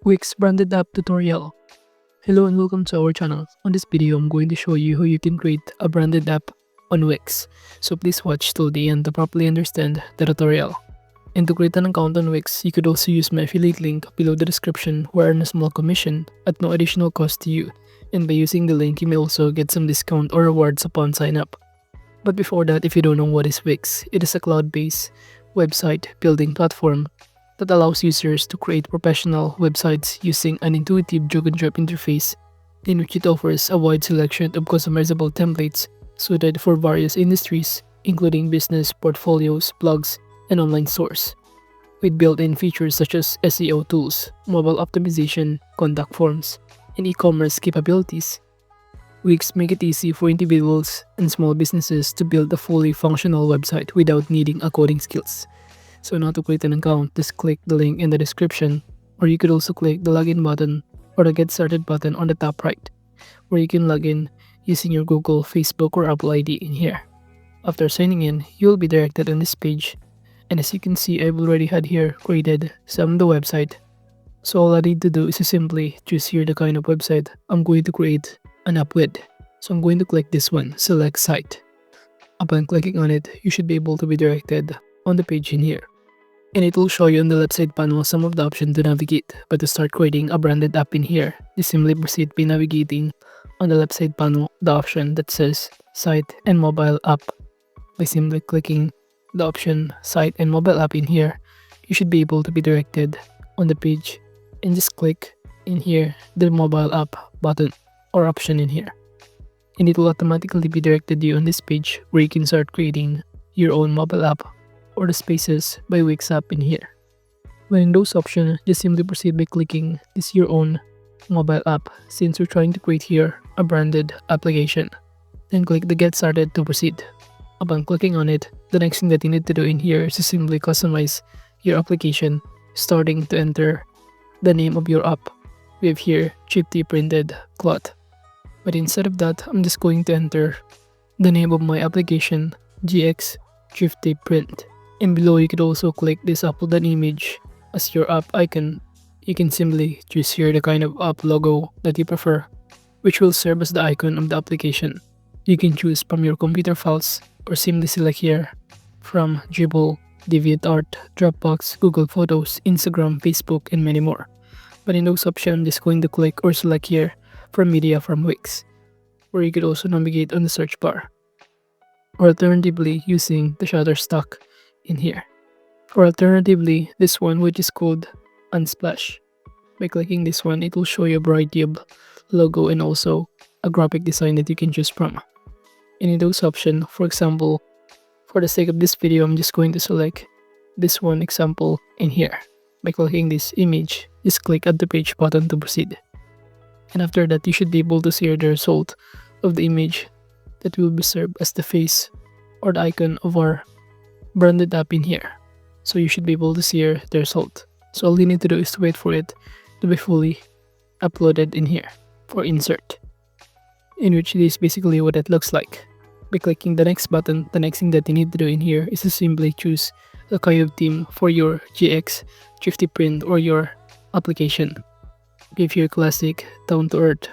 Wix branded app tutorial. Hello and welcome to our channel. On this video, I'm going to show you how you can create a branded app on Wix. So please watch till the end to properly understand the tutorial. And to create an account on Wix, you could also use my affiliate link below the description where I earn a small commission at no additional cost to you. And by using the link, you may also get some discount or rewards upon sign up. But before that, if you don't know what is Wix, it is a cloud-based website building platform that allows users to create professional websites using an intuitive drag-and-drop interface in which it offers a wide selection of customizable templates suited for various industries, including business, portfolios, blogs, and online stores. With built-in features such as SEO tools, mobile optimization, contact forms, and e-commerce capabilities, Wix make it easy for individuals and small businesses to build a fully functional website without needing a coding skills. So now to create an account, just click the link in the description, or you could also click the login button or the get started button on the top right, where you can log in using your Google, Facebook, or Apple ID in here. After signing in, you will be directed on this page, and as you can see, I've already had here created some of the website. So all I need to do is to simply choose here the kind of website I'm going to create an app with. So I'm going to click this one, select site. Upon clicking on it, you should be able to be directed on the page in here. And it will show you on the left side panel some of the options to navigate. But to start creating a branded app in here, just simply proceed by navigating on the left side panel the option that says Site and Mobile App. By simply clicking the option Site and Mobile App in here, you should be able to be directed on the page and just click in here the Mobile App button or option in here. And it will automatically be directed you on this page where you can start creating your own mobile app or the Spaces by Wix app in here. When in those options, just simply proceed by clicking this your own mobile app since we're trying to create here a branded application. Then click the get started to proceed. Upon clicking on it, the next thing that you need to do in here is to simply customize your application, starting to enter the name of your app. We have here Gypsy printed cloth. But instead of that, I'm just going to enter the name of my application, GX Gypsy Print. And below, you could also click this upload image as your app icon. You can simply choose here the kind of app logo that you prefer, which will serve as the icon of the application. You can choose from your computer files or simply select here from Dribble, DeviantArt, Dropbox, Google Photos, Instagram, Facebook, and many more. But in those options, I'm just going to click or select here from Media from Wix, where you could also navigate on the search bar, or alternatively using the Shutterstock in here, or alternatively this one which is called Unsplash. By clicking this one, it will show you a variety of logo and also a graphic design that you can choose from. And in those options, for example, for the sake of this video, I'm just going to select this one example in here. By clicking this image, just click Add to Page button to proceed. And after that, you should be able to see the result of the image that will be served as the face or the icon of our branded app in here. So you should be able to see here the result. So all you need to do is to wait for it to be fully uploaded in here for insert, in which it is basically what it looks like. By clicking the next button, the next thing that you need to do in here is to simply choose the kind of theme for your GX Gypsy Print or your application. Give here classic, down to earth,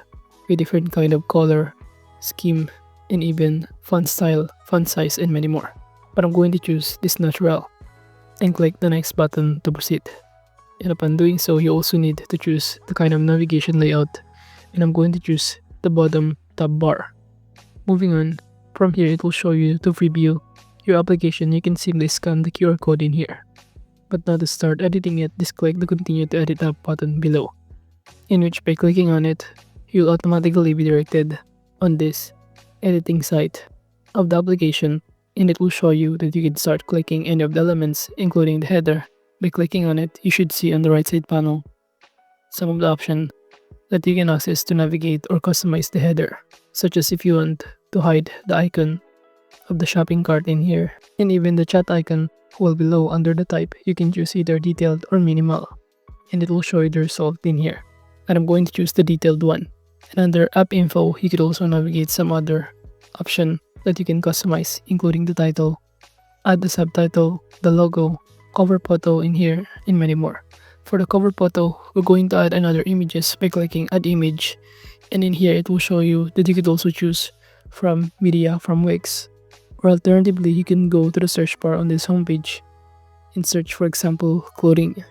with different kind of color, scheme, and even font style, font size, and many more. But I'm going to choose this natural and click the next button to proceed. And upon doing so, you also need to choose the kind of navigation layout, and I'm going to choose the bottom tab bar. Moving on, from here it will show you to preview your application. You can simply scan the QR code in here. But now to start editing it, just click the continue to edit app button below, in which by clicking on it, you'll automatically be directed on this editing site of the application, and it will show you that you can start clicking any of the elements, including the header. By clicking on it, you should see on the right side panel some of the options that you can access to navigate or customize the header, such as if you want to hide the icon of the shopping cart in here, and even the chat icon will below under the type. You can choose either detailed or minimal, and it will show you the result in here. And I'm going to choose the detailed one. And under app info, you could also navigate some other option that you can customize, including the title, add the subtitle, the logo, cover photo in here, and many more. For the cover photo, we're going to add another images by clicking add image, and in here it will show you that you could also choose from media from Wix, or alternatively you can go to the search bar on this homepage and search, for example, clothing,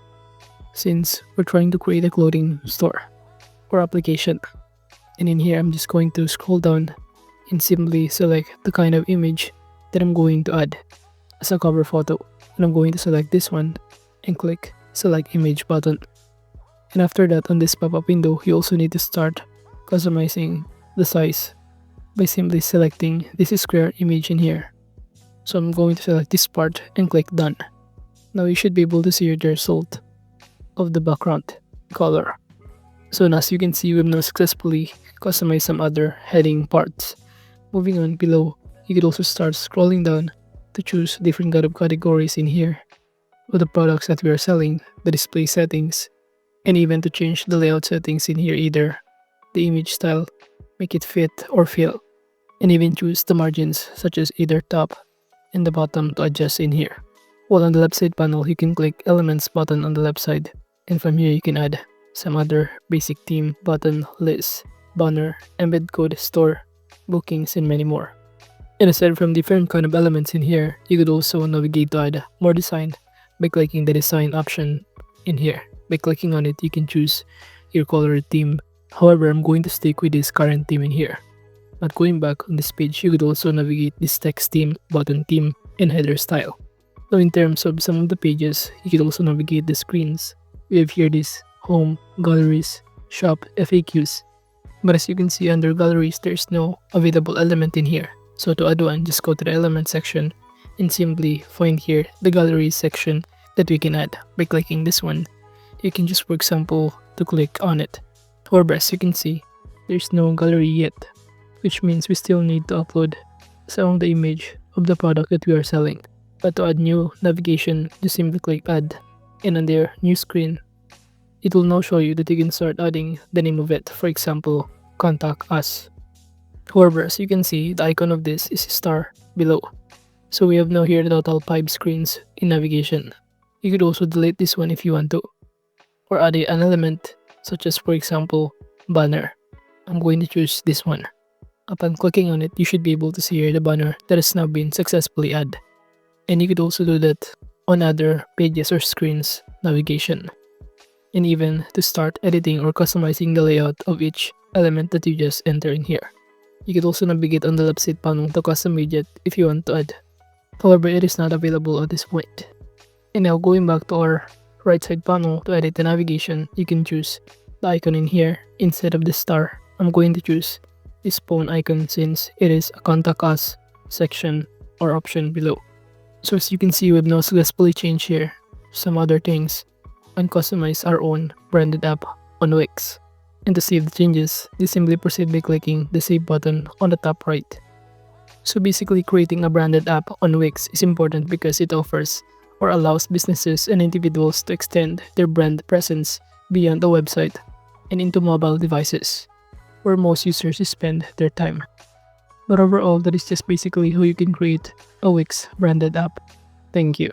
since we're trying to create a clothing store or application. And in here I'm just going to scroll down and simply select the kind of image that I'm going to add as a cover photo, and I'm going to select this one and click select image button. And after that, on this pop-up window, you also need to start customizing the size by simply selecting this square image in here. So I'm going to select this part and click done. Now you should be able to see the result of the background color. So as you can see, we've now successfully customized some other heading parts. Moving on below, you could also start scrolling down to choose different kind of categories in here of the products that we are selling, the display settings, and even to change the layout settings in here, either the image style, make it fit or fill, and even choose the margins such as either top and the bottom to adjust in here. While on the left side panel, you can click elements button on the left side, and from here you can add some other basic theme, button, list, banner, embed code, store, bookings, and many more. And aside from different kind of elements in here, you could also navigate to add more design by clicking the design option in here. By clicking on it, you can choose your color theme. However, I'm going to stick with this current theme in here. But going back on this page, you could also navigate this text theme, button theme, and header style. Now in terms of some of the pages, you could also navigate the screens. We have here this home, galleries, shop, FAQs. But as you can see under galleries, there's no available element in here. So to add one, just go to the element section and simply find here the galleries section that we can add. By clicking this one, you can just, for example, to click on it. However, as you can see, there's no gallery yet, which means we still need to upload some of the image of the product that we are selling. But to add new navigation, just simply click add, and on their new screen, it will now show you that you can start adding the name of it. For example, contact us. However, as you can see, the icon of this is a star below. So we have now here the total 5 screens in navigation. You could also delete this one if you want to, or add an element such as, for example, banner. I'm going to choose this one. Upon clicking on it, you should be able to see here the banner that has now been successfully added. And you could also do that on other pages or screens navigation. And even to start editing or customizing the layout of each element that you just enter in here. You could also navigate on the left side panel to custom widget if you want to add. However, it is not available at this point. And now going back to our right side panel, to edit the navigation, you can choose the icon in here instead of the star. I'm going to choose this phone icon since it is a contact us section or option below. So as you can see, we've now successfully changed here some other things and customize our own branded app on Wix. And to save the changes, just simply proceed by clicking the save button on the top right. So basically, creating a branded app on Wix is important because it offers or allows businesses and individuals to extend their brand presence beyond the website and into mobile devices, where most users spend their time. But overall, that is just basically how you can create a Wix branded app. Thank you.